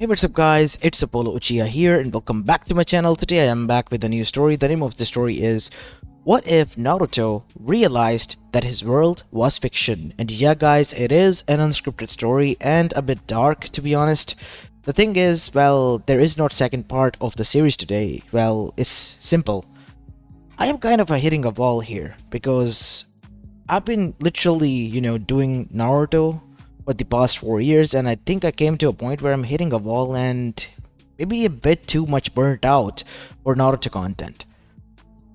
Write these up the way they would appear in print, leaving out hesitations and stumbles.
Hey, what's up guys, it's Apollo Uchiha here and welcome back to my channel. Today I am back with a new story. The name of the story is What If Naruto Realized That His World Was Fiction? And yeah guys, it is an unscripted story and a bit dark, to be honest. The thing is, well, there is not second part of the series today. Well, it's simple. I am kind of hitting a wall here because I've been literally, doing Naruto for the past 4 years, and I think I came to a point where I'm hitting a wall and maybe a bit too much burnt out for Naruto content.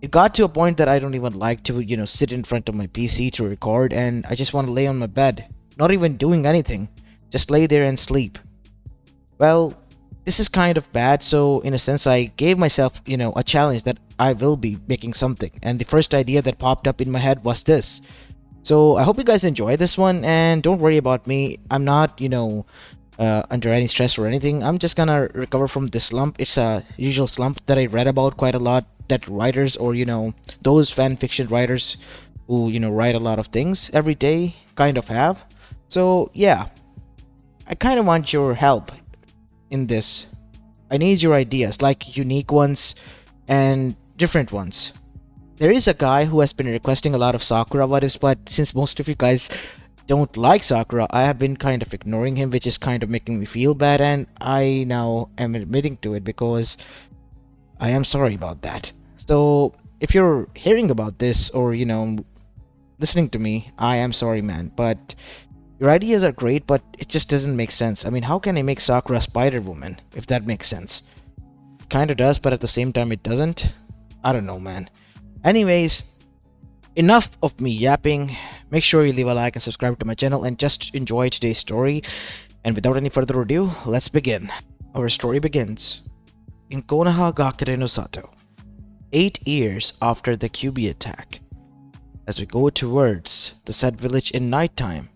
It got to a point that I don't even like to, sit in front of my PC to record, and I just want to lay on my bed, not even doing anything, just lay there and sleep. Well, this is kind of bad, so in a sense, I gave myself, a challenge that I will be making something, and the first idea that popped up in my head was this. So I hope you guys enjoy this one, and don't worry about me. I'm not, under any stress or anything. I'm just gonna recover from this slump. It's a usual slump that I read about quite a lot. That writers or those fan fiction writers who write a lot of things every day kind of have. So yeah, I kind of want your help in this. I need your ideas, like unique ones and different ones. There is a guy who has been requesting a lot of Sakura what ifs, but since most of you guys don't like Sakura, I have been kind of ignoring him, which is kind of making me feel bad, and I now am admitting to it because I am sorry about that. So, if you're hearing about this or, listening to me, I am sorry, man, but your ideas are great, but it just doesn't make sense. I mean, how can I make Sakura Spider Woman, if that makes sense? It kinda does, but at the same time, it doesn't. I don't know, man. Anyways, enough of me yapping. Make sure you leave a like and subscribe to my channel and just enjoy today's story. And without any further ado, let's begin. Our story begins in Konoha Gakure no Sato, 8 years after the Kyuubi attack. As we go towards the said village in nighttime,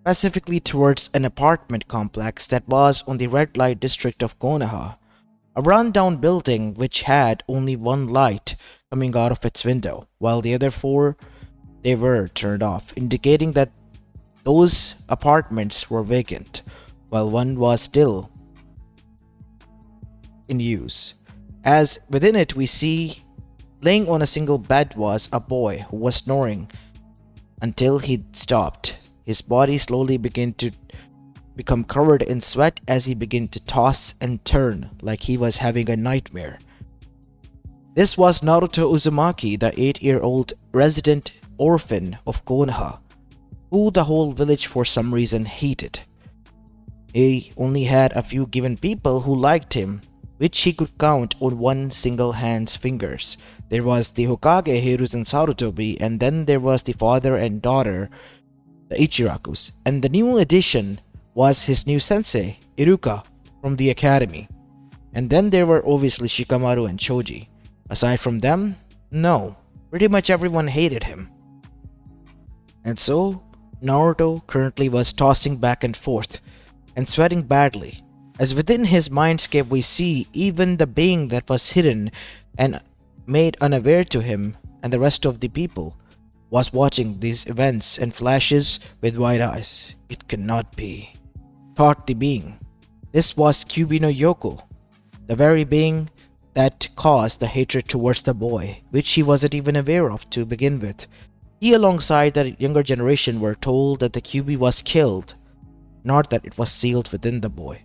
specifically towards an apartment complex that was on the red light district of Konoha, a run-down building which had only one light coming out of its window, while the other four, they were turned off, indicating that those apartments were vacant, while one was still in use. As within it we see, laying on a single bed was a boy who was snoring until he stopped. His body slowly began to become covered in sweat as he began to toss and turn like he was having a nightmare. This was Naruto Uzumaki, the 8-year-old resident orphan of Konoha, who the whole village for some reason hated. He only had a few given people who liked him, which he could count on one single hand's fingers. There was the Hokage Hiruzen Sarutobi, and then there was the father and daughter, the Ichirakus, and the new addition was his new sensei, Iruka, from the academy. And then there were obviously Shikamaru and Choji. Aside from them, no, pretty much everyone hated him. And so, Naruto currently was tossing back and forth and sweating badly, as within his mindscape we see even the being that was hidden and made unaware to him and the rest of the people was watching these events and flashes with wide eyes. It cannot be, thought the being. This was Kyuubi no Yoko, the very being that caused the hatred towards the boy, which he wasn't even aware of to begin with. He alongside the younger generation were told that the Kyuubi was killed, not that it was sealed within the boy,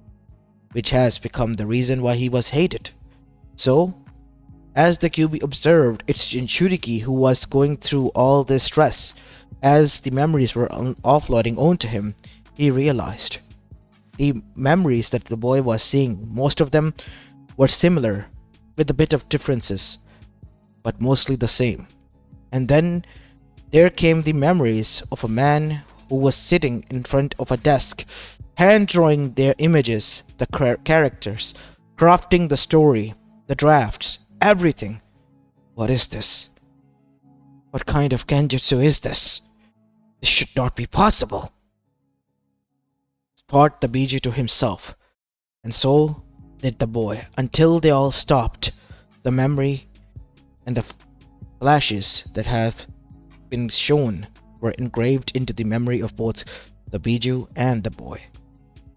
which has become the reason why he was hated. So, as the Kyuubi observed, it's Jinchuriki who was going through all this stress. As the memories were offloading onto him, he realized the memories that the boy was seeing, most of them were similar, with a bit of differences, but mostly the same. And then there came the memories of a man who was sitting in front of a desk, hand drawing their images, the characters, crafting the story, the drafts, everything. What is this? What kind of genjutsu is this? This should not be possible, thought the Biju to himself, and so did the boy, until they all stopped. The memory and the flashes that have been shown were engraved into the memory of both the Biju and the boy.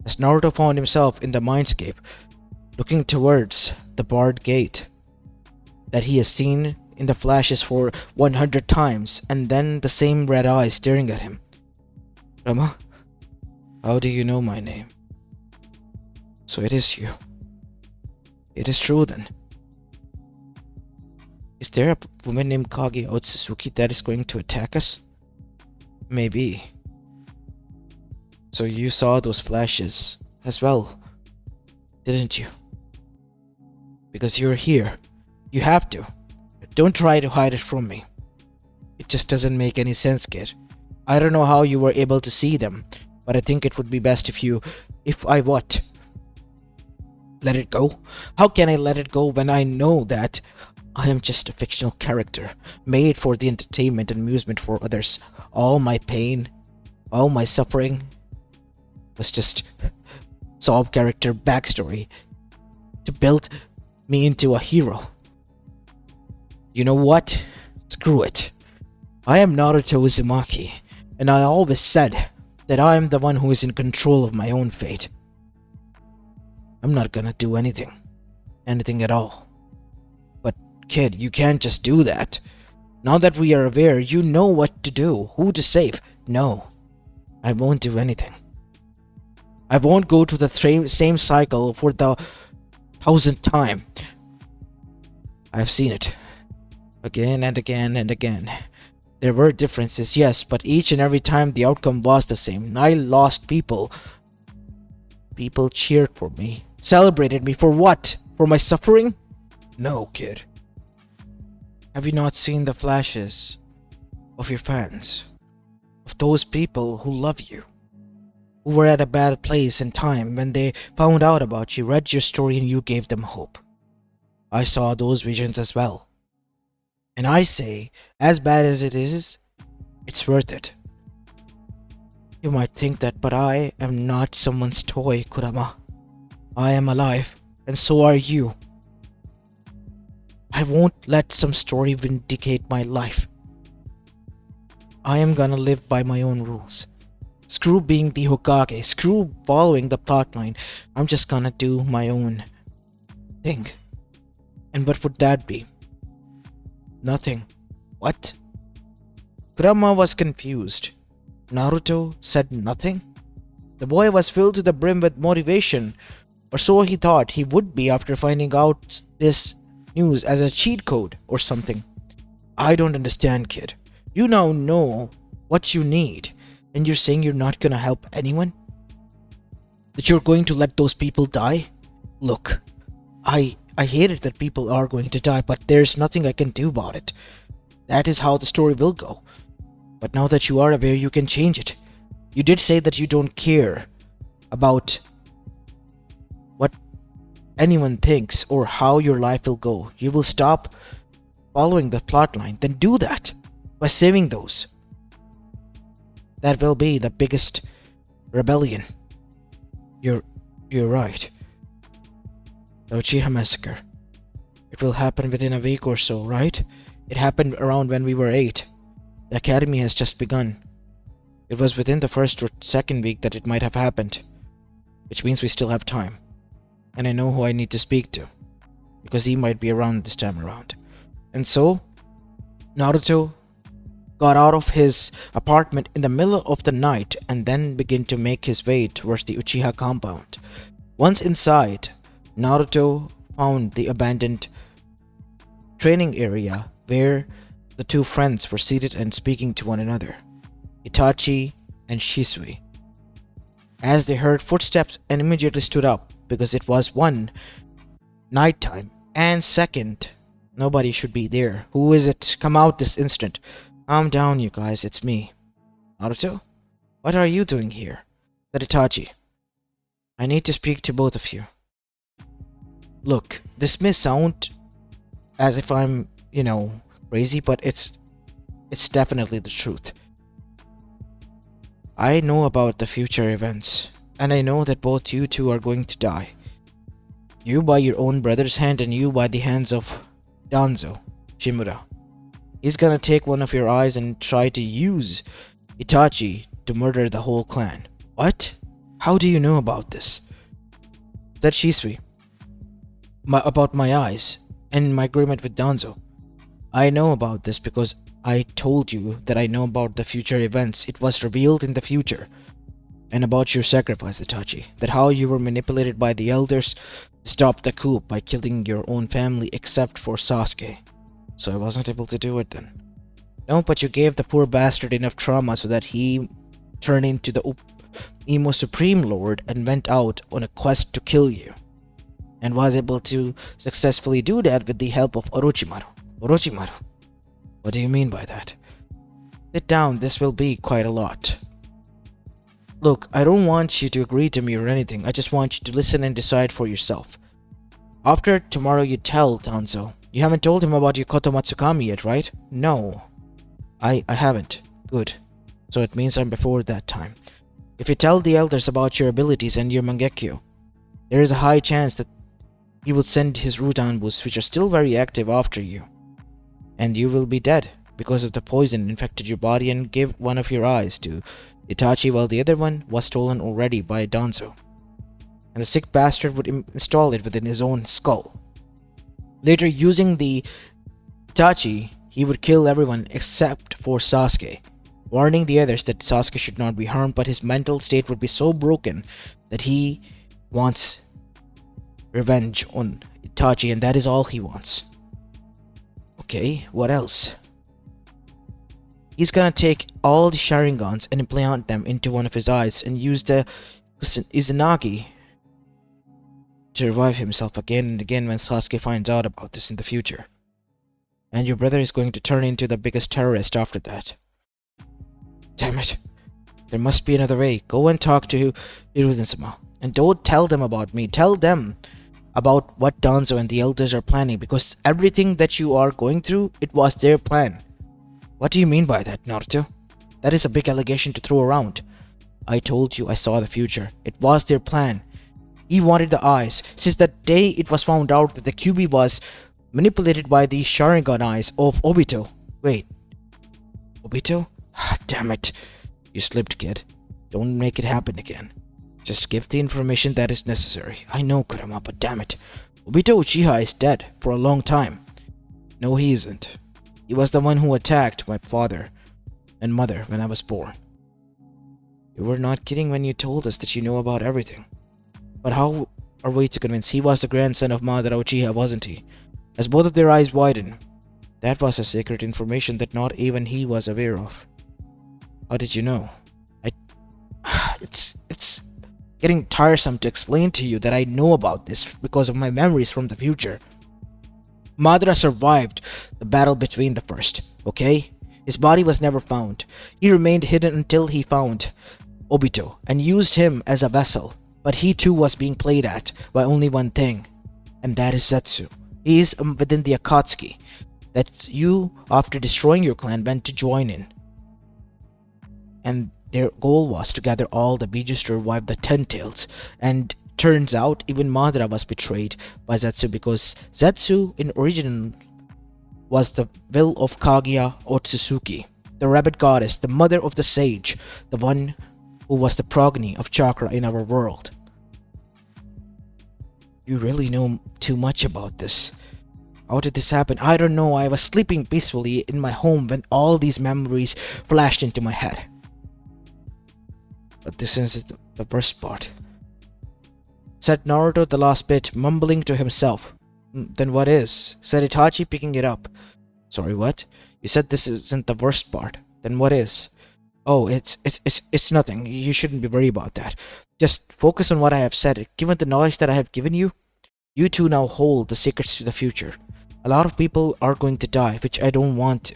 as Naruto found himself in the mindscape, looking towards the barred gate that he has seen in the flashes for 100 times, and then the same red eyes staring at him. Rama, how do you know my name? So it is you. It is true then. Is there a woman named Kage Otsutsuki that is going to attack us? Maybe. So you saw those flashes as well, didn't you? Because you're here. You have to. Don't try to hide it from me. It just doesn't make any sense, kid. I don't know how you were able to see them, but I think it would be best if I what? Let it go? How can I let it go when I know that I am just a fictional character, made for the entertainment and amusement for others? All my pain, all my suffering was just sob character backstory to build me into a hero. You know what? Screw it. I am Naruto Uzumaki, and I always said that I am the one who is in control of my own fate. I'm not gonna do anything at all. But kid, you can't just do that. Now that we are aware, you know what to do, who to save. No, I won't do anything. I won't go to the same cycle for the 1000th time. I've seen it again and again and again. There were differences, yes, but each and every time the outcome was the same. I lost people. People cheered for me, celebrated me for what? For my suffering? No, kid. Have you not seen the flashes of your fans? Of those people who love you? Who were at a bad place and time when they found out about you, read your story, and you gave them hope. I saw those visions as well. And I say, as bad as it is, it's worth it. You might think that, but I am not someone's toy, Kurama. I am alive, and so are you. I won't let some story vindicate my life. I am gonna live by my own rules. Screw being the Hokage, screw following the plotline. I'm just gonna do my own thing. And what would that be? Nothing. What? Kurama was confused. Naruto said nothing? The boy was filled to the brim with motivation, or so he thought he would be after finding out this news as a cheat code or something. I don't understand, kid. You now know what you need, and you're saying you're not gonna help anyone? That you're going to let those people die? Look, I hate it that people are going to die, but there's nothing I can do about it. That is how the story will go. But now that you are aware, you can change it. You did say that you don't care about what anyone thinks or how your life will go. You will stop following the plotline. Then do that by saving those. That will be the biggest rebellion. You're right. The Uchiha massacre. It will happen within a week or so, right? It happened around when we were 8. The academy has just begun. It was within the first or second week that it might have happened, which means we still have time. And I know who I need to speak to, because he might be around this time around. And so, Naruto got out of his apartment in the middle of the night and then began to make his way towards the Uchiha compound. Once inside, Naruto found the abandoned training area where the two friends were seated and speaking to one another, Itachi and Shisui. As they heard footsteps and immediately stood up, because it was one, nighttime, and second, nobody should be there. Who is it? Come out this instant. Calm down, you guys, it's me. Naruto? What are you doing here? Said Itachi. I need to speak to both of you. Look, this may sound as if I'm, crazy, but it's definitely the truth. I know about the future events, and I know that both you two are going to die. You by your own brother's hand, and you by the hands of Danzo Shimura. He's gonna take one of your eyes and try to use Itachi to murder the whole clan. What? How do you know about this? Said Shisui. About my eyes and my agreement with Danzo. I know about this because I told you that I know about the future events. It was revealed in the future. And about your sacrifice, Itachi. That how you were manipulated by the elders to stop the coup by killing your own family except for Sasuke. So I wasn't able to do it then. No, but you gave the poor bastard enough trauma so that he turned into the Emo Supreme Lord and went out on a quest to kill you. And was able to successfully do that with the help of Orochimaru. Orochimaru? What do you mean by that? Sit down, this will be quite a lot. Look, I don't want you to agree to me or anything, I just want you to listen and decide for yourself. After tomorrow you tell Danzo. You haven't told him about your Koto Matsukami yet, right? No. I haven't. Good. So it means I'm before that time. If you tell the elders about your abilities and your Mangekyo, there is a high chance that he will send his Rudanbus, which are still very active, after you. And you will be dead because of the poison infected your body and gave one of your eyes to Itachi while the other one was stolen already by Danzo. And the sick bastard would install it within his own skull. Later, using the Itachi, he would kill everyone except for Sasuke, warning the others that Sasuke should not be harmed, but his mental state would be so broken that he wants revenge on Itachi, and that is all he wants. Okay, what else? He's gonna take all the Sharingans and implant them into one of his eyes and use the Izanagi to revive himself again and again when Sasuke finds out about this in the future. And your brother is going to turn into the biggest terrorist after that. Damn it. There must be another way. Go and talk to Hiruzen-sama. And don't tell them about me. Tell them about what Danzo and the elders are planning, because everything that you are going through, it was their plan. What do you mean by that, Naruto? That is a big allegation to throw around. I told you I saw the future. It was their plan. He wanted the eyes. Since that day it was found out that the Kyuubi was manipulated by the Sharingan eyes of Obito. Wait. Obito? Damn it. You slipped, kid. Don't make it happen again. Just give the information that is necessary. I know, Kurama, but damn it. Obito Uchiha is dead for a long time. No, he isn't. He was the one who attacked my father and mother when I was born. You were not kidding when you told us that you know about everything. But how are we to convince he was the grandson of Madara Uchiha, wasn't he? As both of their eyes widen. That was a secret information that not even he was aware of. How did you know? It's getting tiresome to explain to you that I know about this because of my memories from the future. Madara survived the battle between the first, okay? His body was never found. He remained hidden until he found Obito and used him as a vessel. But he too was being played at by only one thing, and that is Zetsu. He is within the Akatsuki that you, after destroying your clan, went to join in. And their goal was to gather all the Bijus to revive the Ten Tails. And turns out even Madara was betrayed by Zetsu, because Zetsu in original was the will of Kaguya Otsutsuki, the rabbit goddess, the mother of the sage, the one who was the progeny of chakra in our world. You really know too much about this. How did this happen? I don't know. I was sleeping peacefully in my home when all these memories flashed into my head. But this is the worst part. Said Naruto the last bit, mumbling to himself. Then what is? Said Itachi, picking it up. Sorry, what? You said this isn't the worst part. Then what is? Oh, it's nothing. You shouldn't be worried about that. Just focus on what I have said. Given the knowledge that I have given you, you two now hold the secrets to the future. A lot of people are going to die, which I don't want to.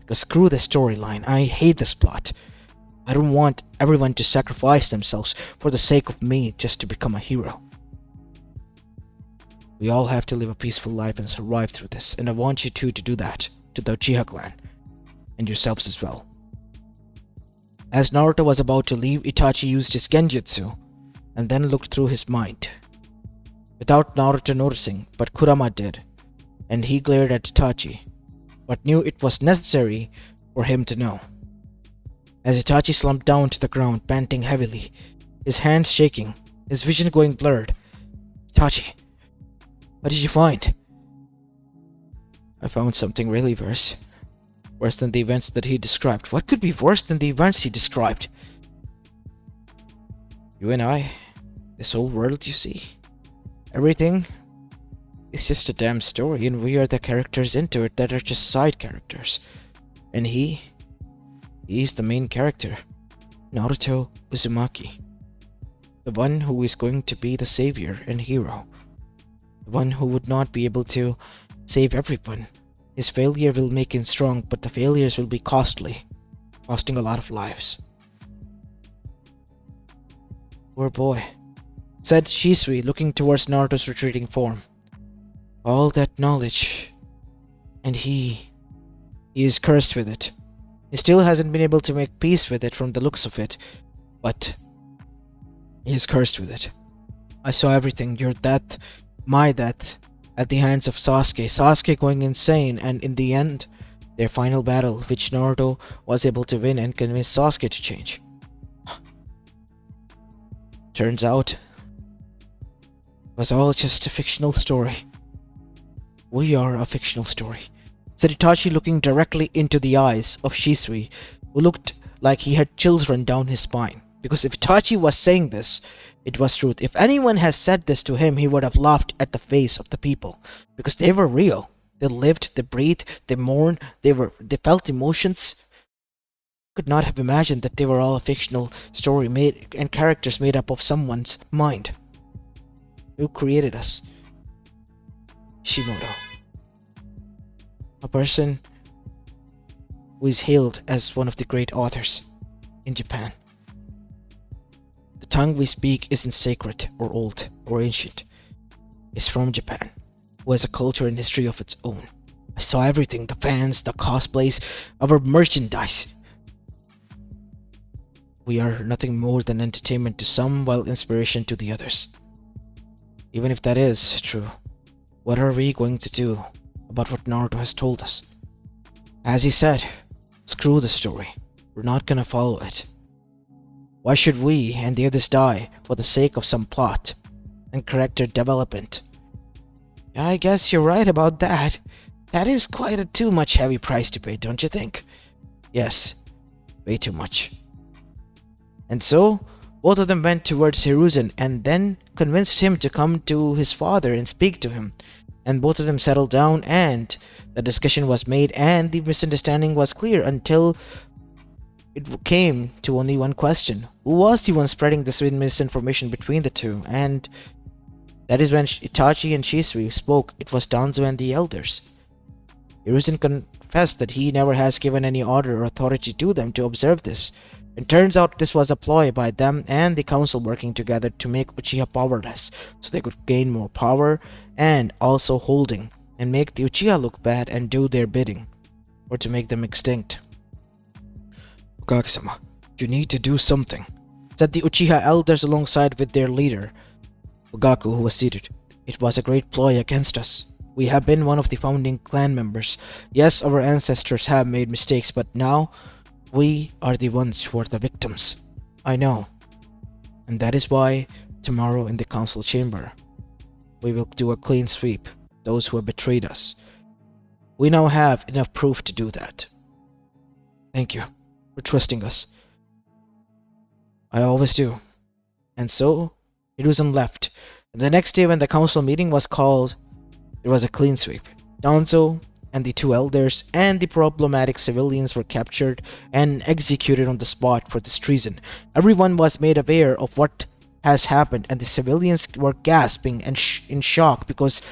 Because screw the storyline. I hate this plot. I don't want everyone to sacrifice themselves for the sake of me just to become a hero. We all have to live a peaceful life and survive through this, and I want you two to do that, to the Uchiha clan, and yourselves as well. As Naruto was about to leave, Itachi used his Genjutsu, and then looked through his mind. Without Naruto noticing, but Kurama did, and he glared at Itachi, but knew it was necessary for him to know. As Itachi slumped down to the ground, panting heavily, his hands shaking, his vision going blurred. Itachi, what did you find? I found something really worse. Worse than the events that he described. What could be worse than the events he described? You and I, this whole world you see, everything is just a damn story, and we are the characters into it that are just side characters. And he's the main character, Naruto Uzumaki. The one who is going to be the savior and hero. The one who would not be able to save everyone. His failure will make him strong, but the failures will be costly, costing a lot of lives. Poor boy, said Shisui, looking towards Naruto's retreating form. All that knowledge, and he is cursed with it. He still hasn't been able to make peace with it from the looks of it, but he is cursed with it. I saw everything, your death, my death, at the hands of Sasuke. Sasuke going insane, and in the end, their final battle, which Naruto was able to win and convince Sasuke to change. Turns out, it was all just a fictional story. We are a fictional story, said Itachi, looking directly into the eyes of Shisui, who looked like he had chills run down his spine. Because if Itachi was saying this, it was truth. If anyone had said this to him, he would have laughed at the face of the people. Because they were real. They lived, they breathed, they mourned, they felt emotions. Could not have imagined that they were all a fictional story made and characters made up of someone's mind. Who created us? Shimoto. A person who is hailed as one of the great authors in Japan. The tongue we speak isn't sacred or old or ancient. It's from Japan, who has a culture and history of its own. I saw everything, the fans, the cosplays, our merchandise. We are nothing more than entertainment to some while inspiration to the others. Even if that is true, what are we going to do about what Naruto has told us? As he said, screw the story. We're not gonna follow it. Why should we and the others die for the sake of some plot and character development? I guess you're right about that. That is quite a too much heavy price to pay, don't you think? Yes, way too much. And so, both of them went towards Hiruzen and then convinced him to come to his father and speak to him. And both of them settled down and the discussion was made and the misunderstanding was clear until it came to only one question. Who was the one spreading this misinformation between the two? And that is when Itachi and Shisui spoke. It was Danzo and the elders. Hiruzen confessed that he never has given any order or authority to them to observe this. It turns out this was a ploy by them and the council working together to make Uchiha powerless, so they could gain more power and also holding, and make the Uchiha look bad and do their bidding, or to make them extinct. Okage-sama, you need to do something, said the Uchiha elders alongside with their leader, Fugaku, who was seated. It was a great ploy against us. We have been one of the founding clan members. Yes, our ancestors have made mistakes, but now we are the ones who are the victims. I know. And that is why tomorrow in the council chamber, we will do a clean sweep, those who have betrayed us. We now have enough proof to do that. Thank you for trusting us. I always do. And so, Hiruzen left. And the next day when the council meeting was called, there was a clean sweep. Danzo and the two elders and the problematic civilians were captured and executed on the spot for this treason. Everyone was made aware of what has happened, and the civilians were gasping and in shock because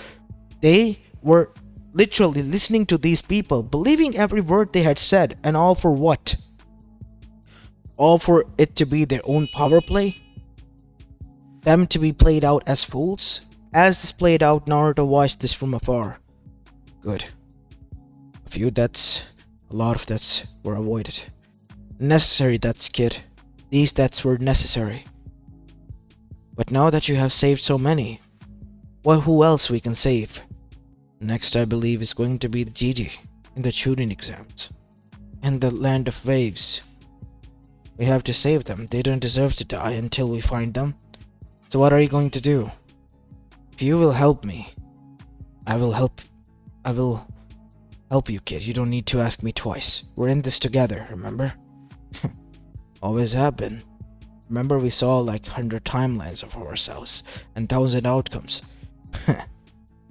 they were literally listening to these people, believing every word they had said, and all for what? All for it to be their own power play? Them to be played out as fools? As this played out, Naruto watched this from afar. Good. A few deaths, a lot of deaths were avoided. Necessary deaths, kid. These deaths were necessary. But now that you have saved so many, well, who else we can save? Next, I believe, is going to be the Gigi in the Chunin exams. And the Land of Waves. We have to save them. They don't deserve to die until we find them. So what are you going to do? If you will help me, I will help. I will help you, kid. You don't need to ask me twice. We're in this together, remember? Always have been. Remember we saw like 100 timelines of ourselves and 1,000 outcomes.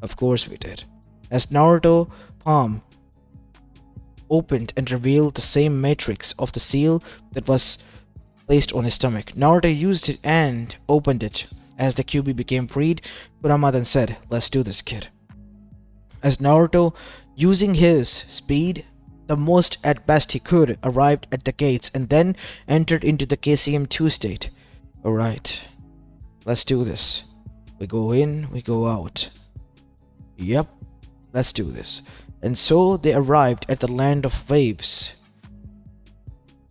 Of course we did. As Naruto palm opened and revealed the same matrix of the seal that was placed on his stomach, Naruto used it and opened it. As the QB became freed, Kurama then said, "Let's do this, kid." As Naruto, using his speed the most at best he could, arrived at the gates and then entered into the KCM2 state. Alright, let's do this. We go in, we go out. Yep, let's do this. And so they arrived at the land of waves.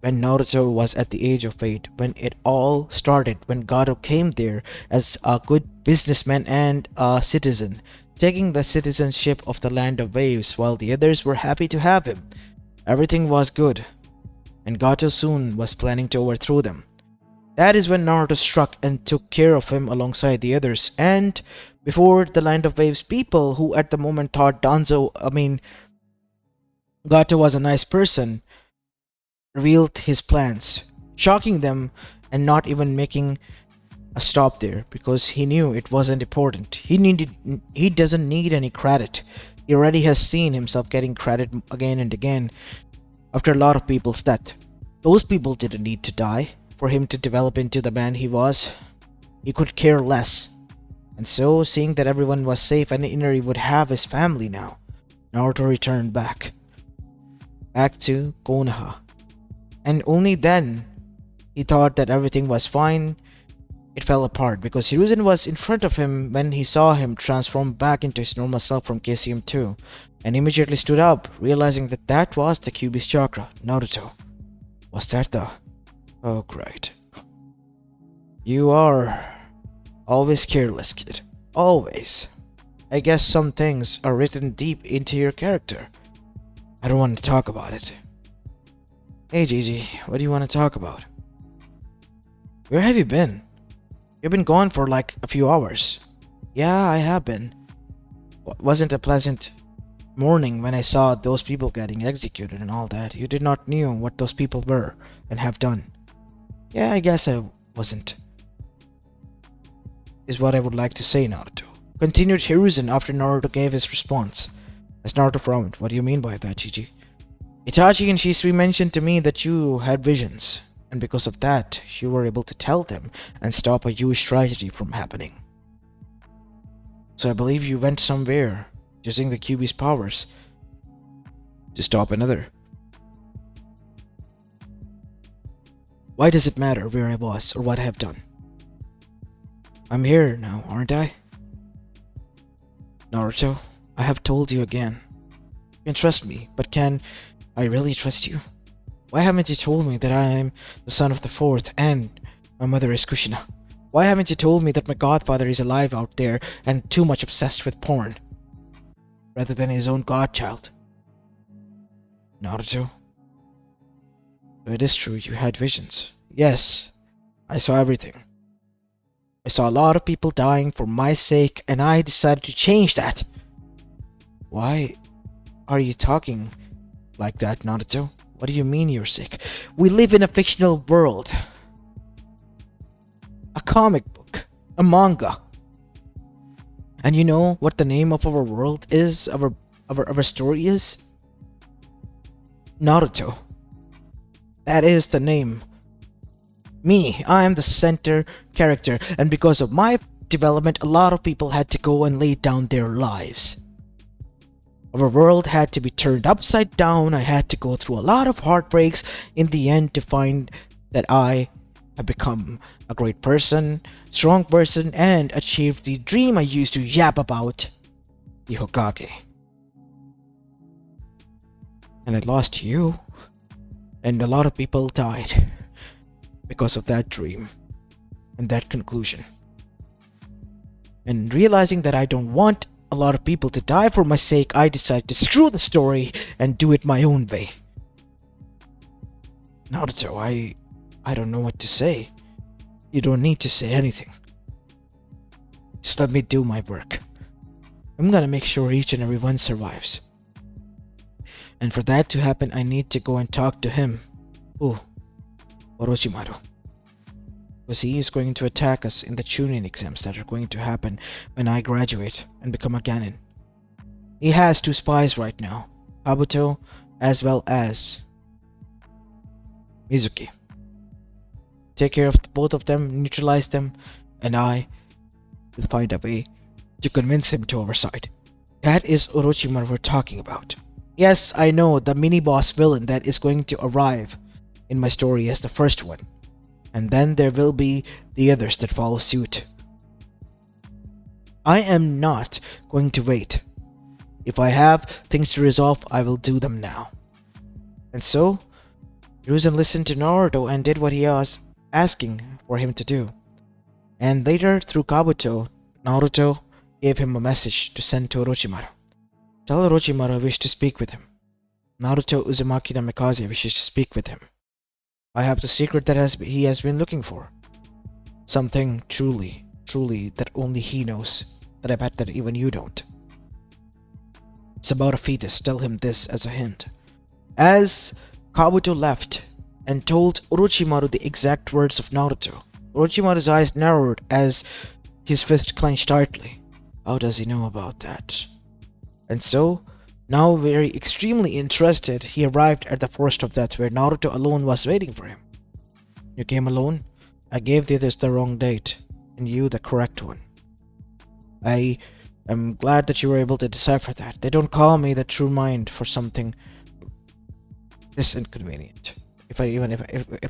When Naruto was at the age of 8, when it all started, when Gato came there as a good businessman and a citizen, taking the citizenship of the land of waves while the others were happy to have him. Everything was good, and Gato soon was planning to overthrow them. That is when Naruto struck and took care of him alongside the others, and before the land of waves people who at the moment thought Gato was a nice person, revealed his plans, shocking them and not even making a stop there because he knew it wasn't important. He doesn't need any credit. He already has seen himself getting credit again and again after a lot of people's death. Those people didn't need to die for him to develop into the man he was. He could care less. And so, seeing that everyone was safe and Inari would have his family now, Naruto returned back to Konoha. And only then he thought that everything was fine. It fell apart because Hiruzen was in front of him when he saw him transform back into his normal self from KCM2 and immediately stood up, realizing that that was the Kyuubi's chakra, Naruto. Was that the... Oh, great. You are always careless, kid. Always. I guess some things are written deep into your character. I don't want to talk about it. Hey Gigi, what do you want to talk about? Where have you been? You've been gone for like a few hours. Yeah, I have been. Wasn't a pleasant morning when I saw those people getting executed and all that. You did not know what those people were and have done. Yeah, I guess I wasn't. Is what I would like to say, Naruto. Continued Hiruzen after Naruto gave his response. As Naruto frowned, what do you mean by that, Gigi? Itachi and Shisui mentioned to me that you had visions, and because of that, you were able to tell them and stop a huge tragedy from happening. So I believe you went somewhere, using the Kyuubi's powers, to stop another. Why does it matter where I was or what I have done? I'm here now, aren't I? Naruto, I have told you again. You can trust me, but can I really trust you? Why haven't you told me that I am the son of the fourth and my mother is Kushina? Why haven't you told me that my godfather is alive out there and too much obsessed with porn, rather than his own godchild? Naruto, it is true you had visions. Yes, I saw everything. I saw a lot of people dying for my sake and I decided to change that. Why are you talking like that, Naruto? What do you mean you're sick? We live in a fictional world. A comic book. A manga. And you know what the name of our world is? Our story is? Naruto. That is the name. Me, I am the center character, and because of my development, a lot of people had to go and lay down their lives. Our world had to be turned upside down. I had to go through a lot of heartbreaks in the end to find that I have become a great person, strong person, and achieved the dream I used to yap about, the Hokage. And I lost you, and a lot of people died because of that dream and that conclusion. And realizing that I don't want a lot of people to die for my sake, I decided to screw the story and do it my own way. Naruto, I don't know what to say. You don't need to say anything. Just let me do my work. I'm gonna make sure each and every one survives. And for that to happen, I need to go and talk to him. Who? Orochimaru. Because he is going to attack us in the Chunin exams that are going to happen when I graduate and become a Ganin. He has two spies right now, Kabuto as well as Mizuki. Take care of both of them, neutralize them, and I will find a way to convince him to our side. That is Orochimaru we're talking about. Yes, I know the mini-boss villain that is going to arrive in my story as the first one. And then there will be the others that follow suit. I am not going to wait. If I have things to resolve, I will do them now. And so, Hiruzen listened to Naruto and did what he was asking for him to do. And later, through Kabuto, Naruto gave him a message to send to Orochimaru. Tell Orochimaru I wish to speak with him. Naruto Uzumaki Namikaze wishes to speak with him. I have the secret that he has been looking for. Something truly that only he knows, that I bet that even you don't. It's about a fetus. Tell him this as a hint. As Kabuto left and told Orochimaru the exact words of Naruto, Orochimaru's eyes narrowed as his fist clenched tightly. How does he know about that? And so, now very extremely interested, he arrived at the forest of death where Naruto alone was waiting for him. You came alone? I gave the others the wrong date, and you the correct one. I am glad that you were able to decipher that. They don't call me the true mind for something this inconvenient. If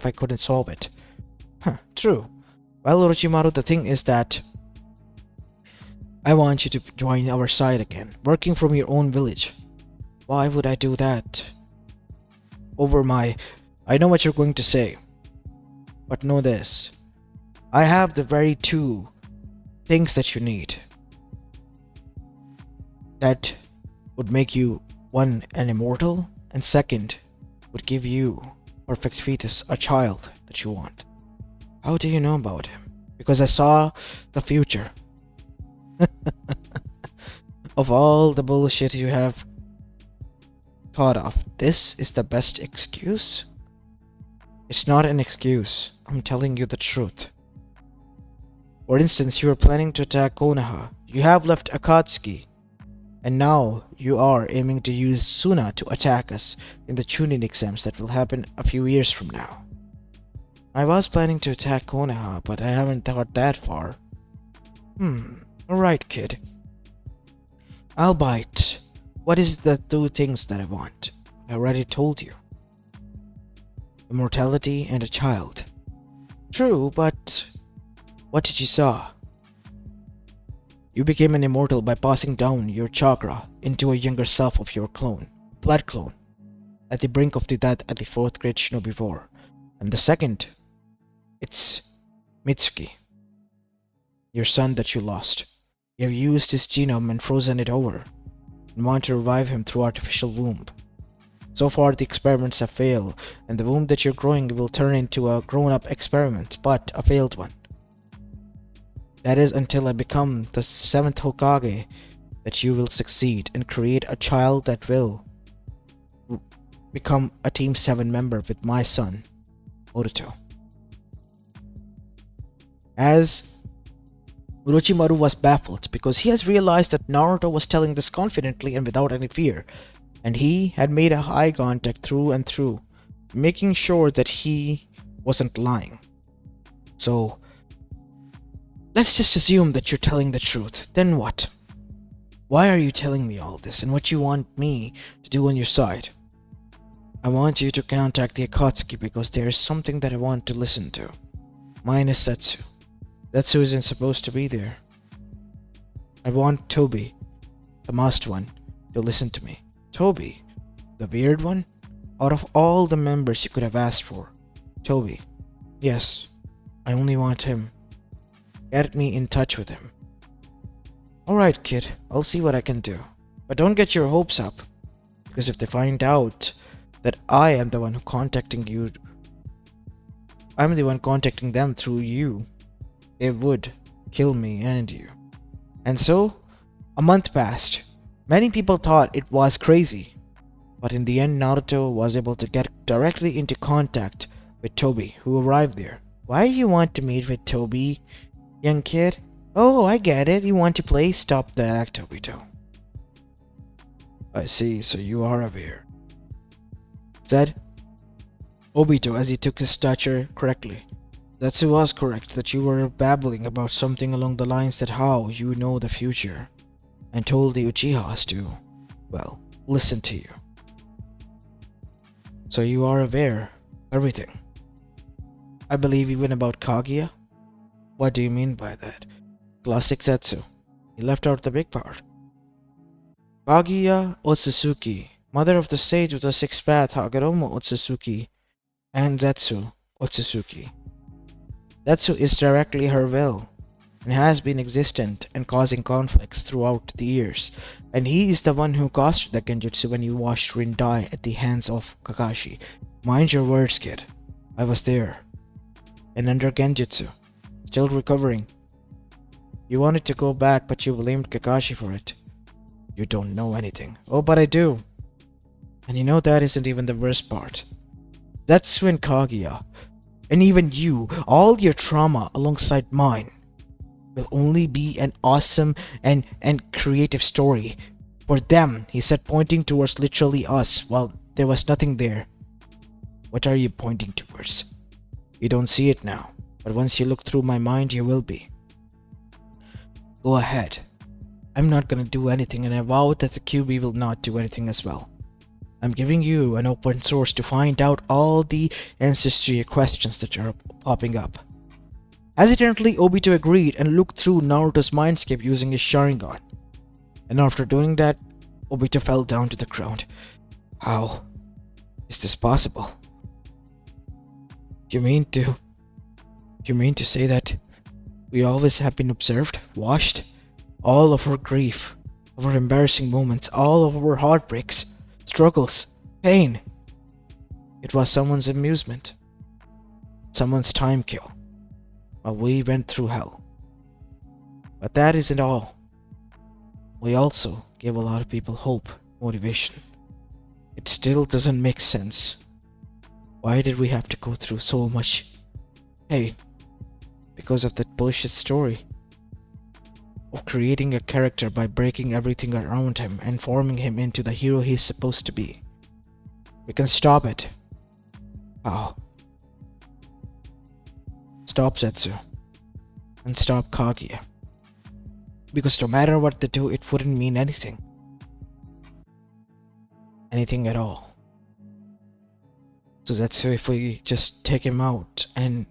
I couldn't solve it. True. Well, Orochimaru, the thing is that I want you to join our side again, working from your own village. Why would I do that? I know what you're going to say. But know this. I have the very two things that you need. That would make you, one, an immortal, and second, would give you, perfect fetus, a child that you want. How do you know about him? Because I saw the future. Of all the bullshit you have thought of, this is the best excuse? It's not an excuse. I'm telling you the truth. For instance, you were planning to attack Konoha. You have left Akatsuki. And now you are aiming to use Suna to attack us in the Chunin exams that will happen a few years from now. I was planning to attack Konoha, but I haven't thought that far. Alright, kid. I'll bite. What is the two things that I want? I already told you. Immortality and a child. True, but what did you saw? You became an immortal by passing down your chakra into a younger self of your clone, blood clone, at the brink of the death at the 4th grade Shinobi War. And the second, it's Mitsuki, your son that you lost. You have used his genome and frozen it over, and want to revive him through artificial womb. So far the experiments have failed, and the womb that you're growing will turn into a grown-up experiment, but a failed one. That is until I become the 7th Hokage that you will succeed and create a child that will become a Team 7 member with my son, Obito. As Orochimaru was baffled because he has realized that Naruto was telling this confidently and without any fear, and he had made a eye contact through and through, making sure that he wasn't lying. So, let's just assume that you're telling the truth. Then what? Why are you telling me all this, and what you want me to do on your side? I want you to contact the Akatsuki because there is something that I want to listen to. Mine is Zetsu. Zetsu isn't supposed to be there. I want Tobi, the masked one, to listen to me. Tobi, the weird one? Out of all the members you could have asked for, Tobi. Yes, I only want him. Get me in touch with him. Alright, kid, I'll see what I can do. But don't get your hopes up, because if they find out that I am the one who contacting you, I'm the one contacting them through you. They would kill me and you. And so, a month passed. Many people thought it was crazy, but in the end, Naruto was able to get directly into contact with Toby, who arrived there. Why you want to meet with Toby, young kid? Oh, I get it. You want to play? Stop the act, Obito. I see, so you are aware, said Obito as he took his stature correctly. Zetsu was correct that you were babbling about something along the lines that how you know the future, and told the Uchihas to, well, listen to you. So you are aware of everything. I believe even about Kaguya? What do you mean by that? Classic Zetsu. He left out the big part. Kaguya Otsutsuki, mother of the sage with the sixth path Hagoromo Otsutsuki, and Zetsu Otsutsuki. Zetsu is directly her will, and has been existent and causing conflicts throughout the years, and he is the one who caused the genjutsu when you watched Rin die at the hands of Kakashi. Mind your words, kid. I was there. And under genjutsu, still recovering. You wanted to go back, but you blamed Kakashi for it. You don't know anything. Oh, but I do. And you know that isn't even the worst part. Zetsu and Kaguya, and even you, all your trauma alongside mine, will only be an awesome and creative story. For them, he said, pointing towards literally us, while there was nothing there. What are you pointing towards? You don't see it now, but once you look through my mind, you will be. Go ahead. I'm not gonna do anything, and I vow that the QB will not do anything as well. I'm giving you an open source to find out all the ancestry questions that are popping up. Hesitantly, Obito agreed and looked through Naruto's mindscape using his Sharingan. And after doing that, Obito fell down to the ground. How is this possible? You mean to say that we always have been observed, watched? All of our grief, of our embarrassing moments, all of our heartbreaks, struggles, pain. It was someone's amusement, someone's time kill, while we went through hell. But that isn't all. We also gave a lot of people hope, motivation. It still doesn't make sense. Why did we have to go through so much pain? Because of that bullshit story of creating a character by breaking everything around him and forming him into the hero he's supposed to be. We can stop it. How? Stop Zetsu. And stop Kaguya. Because no matter what they do, it wouldn't mean anything. Anything at all. So Zetsu, if we just take him out and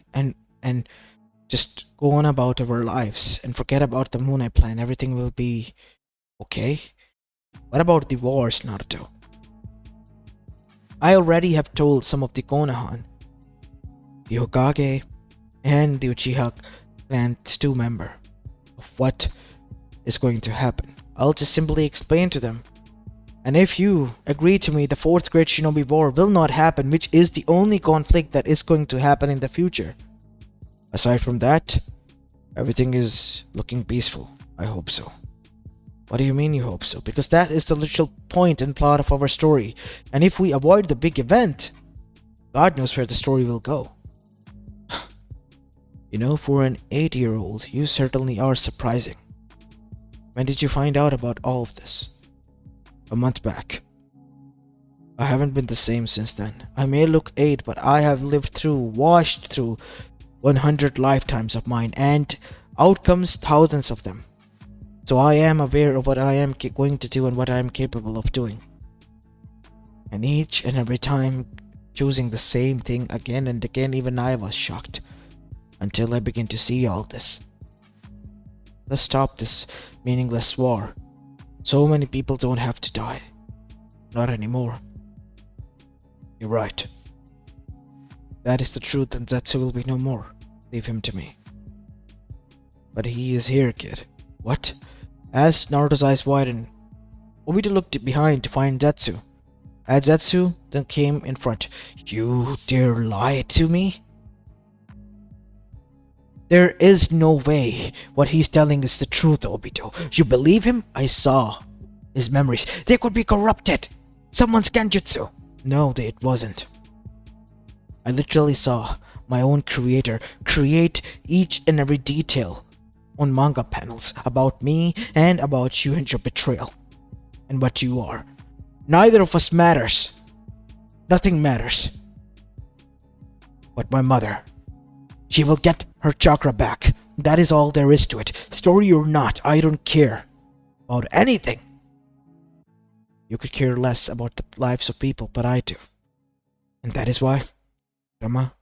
just go on about our lives and forget about the Moon Knight plan, everything will be okay. What about the wars, Naruto? I already have told some of the Konohan, the Hokage, and the Uchiha clan's 2 member of what is going to happen. I'll just simply explain to them. And if you agree to me, the 4th Great Shinobi War will not happen, which is the only conflict that is going to happen in the future. Aside from that, everything is looking peaceful. I hope so. What do you mean you hope so? Because that is the literal point and plot of our story. And if we avoid the big event, God knows where the story will go. You know, for an 8-year-old, you certainly are surprising. When did you find out about all of this? A month back. I haven't been the same since then. I may look 8, but I have lived through, washed through 100 lifetimes of mine, and out comes thousands of them. So I am aware of what I am going to do and what I am capable of doing. And each and every time choosing the same thing again and again, even I was shocked. Until I begin to see all this. Let's stop this meaningless war. So many people don't have to die. Not anymore. You're right. That is the truth, and Zetsu will be no more. Leave him to me. But he is here, kid. What? As Naruto's eyes widened, Obito looked behind to find Zetsu. As Zetsu then came in front. You dare lie to me? There is no way what he's telling is the truth, Obito. You believe him? I saw his memories. They could be corrupted. Someone's genjutsu. No, it wasn't. I literally saw my own creator create each and every detail on manga panels about me and about you and your betrayal and what you are. Neither of us matters. Nothing matters. But my mother. She will get her chakra back. That is all there is to it. Story or not, I don't care about anything. You could care less about the lives of people, but I do. And that is why, Rama,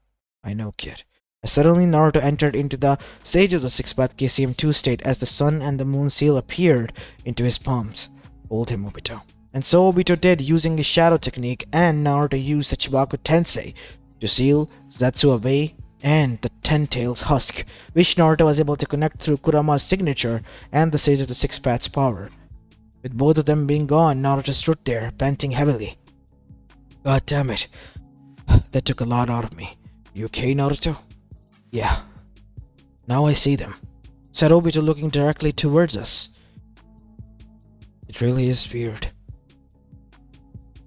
I know, kid. As suddenly Naruto entered into the Sage of the Six Path KCM2 state as the sun and the moon seal appeared into his palms. Hold him, Obito. And so Obito did, using his shadow technique, and Naruto used the Chibaku Tensei to seal Zetsu away and the Ten Tails Husk, which Naruto was able to connect through Kurama's signature and the Sage of the Six Path's power. With both of them being gone, Naruto stood there, panting heavily. God damn it. That took a lot out of me. You okay, Naruto? Yeah. Now I see them, said Obito, looking directly towards us. It really is weird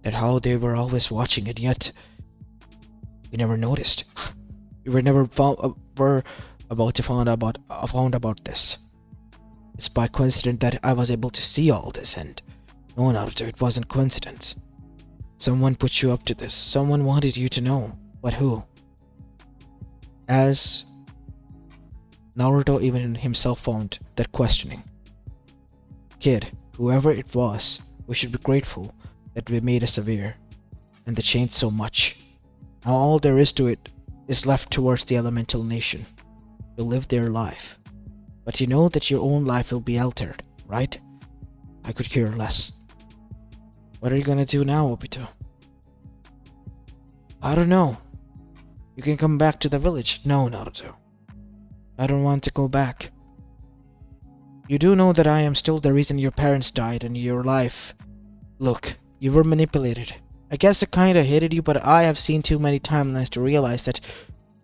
that how they were always watching it, yet we never noticed. We were never were about to found about this. It's by coincidence that I was able to see all this, and no, Naruto, it wasn't coincidence. Someone put you up to this. Someone wanted you to know. But who? As Naruto even himself found that questioning. Kid, whoever it was, we should be grateful that they made us aware, and they changed so much. Now all there is to it is left towards the elemental nation. To live their life. But you know that your own life will be altered, right? I could care less. What are you gonna do now, Obito? I don't know. You can come back to the village. No, Naruto. I don't want to go back. You do know that I am still the reason your parents died and your life. Look, you were manipulated. I guess I kinda hated you, but I have seen too many timelines to realize that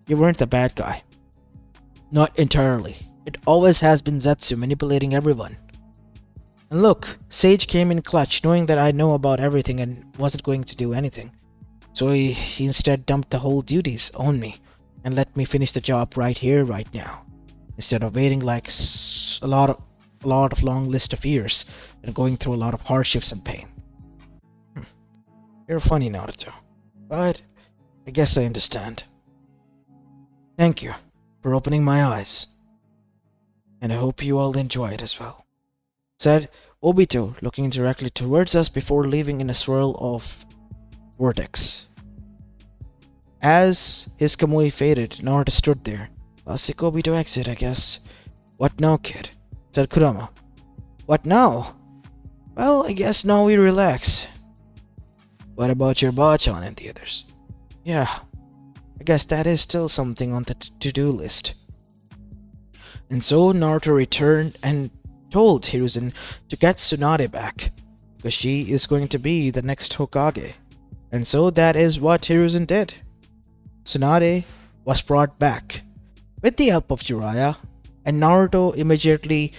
you weren't the bad guy. Not entirely. It always has been Zetsu manipulating everyone. And look, Sage came in clutch, knowing that I know about everything and wasn't going to do anything. So he instead dumped the whole duties on me and let me finish the job right here, right now, instead of waiting like a lot of long list of years and going through a lot of hardships and pain. You're funny, Naruto, but I guess I understand. Thank you for opening my eyes, and I hope you all enjoy it as well, said Obito, looking directly towards us before leaving in a swirl of vortex. As his Kamui faded, Naruto stood there. Classic Obito exit, I guess. What now, kid? Said Kurama. What now? Well, I guess now we relax. What about your Bachan and the others? Yeah, I guess that is still something on the to-do list. And so Naruto returned and told Hiruzen to get Tsunade back, because she is going to be the next Hokage. And so that is what Hiruzen did. Tsunade was brought back with the help of Jiraiya, and Naruto immediately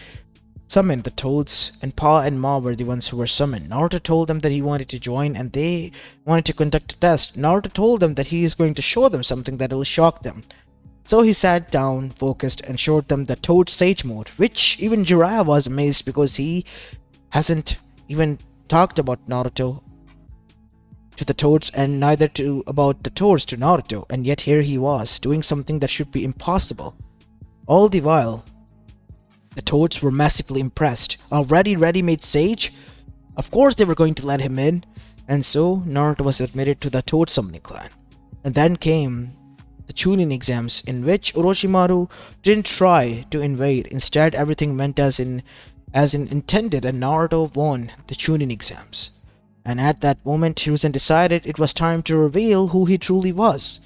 summoned the Toads, and Pa and Ma were the ones who were summoned. Naruto told them that he wanted to join and they wanted to conduct a test. Naruto told them that he is going to show them something that will shock them. So he sat down, focused, and showed them the Toad Sage mode, which even Jiraiya was amazed because he hasn't even talked about Naruto to the Toads and neither about the Toads to Naruto, and yet here he was, doing something that should be impossible. All the while, the Toads were massively impressed. Already ready-made Sage? Of course they were going to let him in, and so Naruto was admitted to the Toad Summoning Clan. And then came the Chunin exams, in which Orochimaru didn't try to invade. Instead, everything went as in intended, and Naruto won the Chunin exams. And at that moment, Hiruzen decided it was time to reveal who he truly was.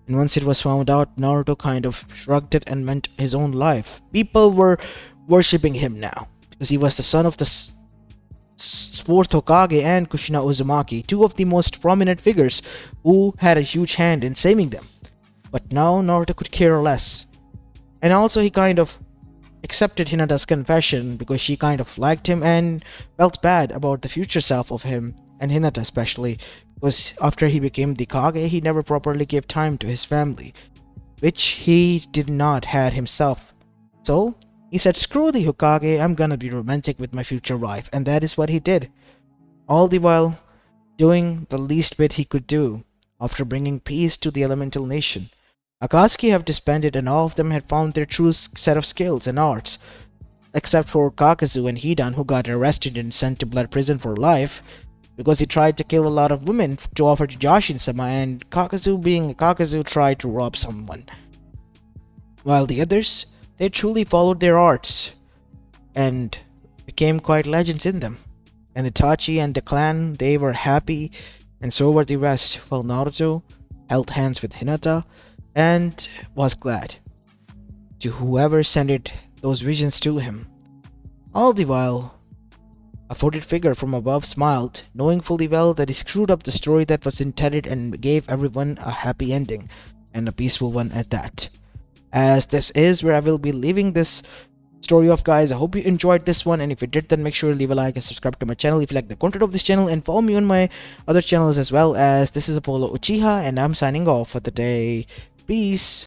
And once it was found out, Naruto kind of shrugged it and went his own life. People were worshipping him now, because he was the son of the fourth Hokage and Kushina Uzumaki, two of the most prominent figures who had a huge hand in saving them. But now Naruto could care less. And also, he kind of accepted Hinata's confession because she kind of liked him and felt bad about the future self of him, and Hinata especially, because after he became the Kage, he never properly gave time to his family, which he did not had himself. So, he said, screw the Hokage, I'm gonna be romantic with my future wife, and that is what he did. All the while doing the least bit he could do after bringing peace to the elemental nation. Akatsuki have disbanded and all of them had found their true set of skills and arts, except for Kakazu and Hidan, who got arrested and sent to blood prison for life because he tried to kill a lot of women to offer to Jashin-sama, and Kakazu, being a Kakazu, tried to rob someone. While the others, they truly followed their arts and became quite legends in them. And Itachi and the clan, they were happy, and so were the rest, while Naruto held hands with Hinata and was glad to whoever sent it those visions to him. All the while, a 40 figure from above smiled, knowing fully well that he screwed up the story that was intended and gave everyone a happy ending, and a peaceful one at that. As this is where I will be leaving this story off, guys. I hope you enjoyed this one, and if you did, then make sure to leave a like and subscribe to my channel if you like the content of this channel, and follow me on my other channels as well. As this is Apollo Uchiha, and I'm signing off for the day. Peace.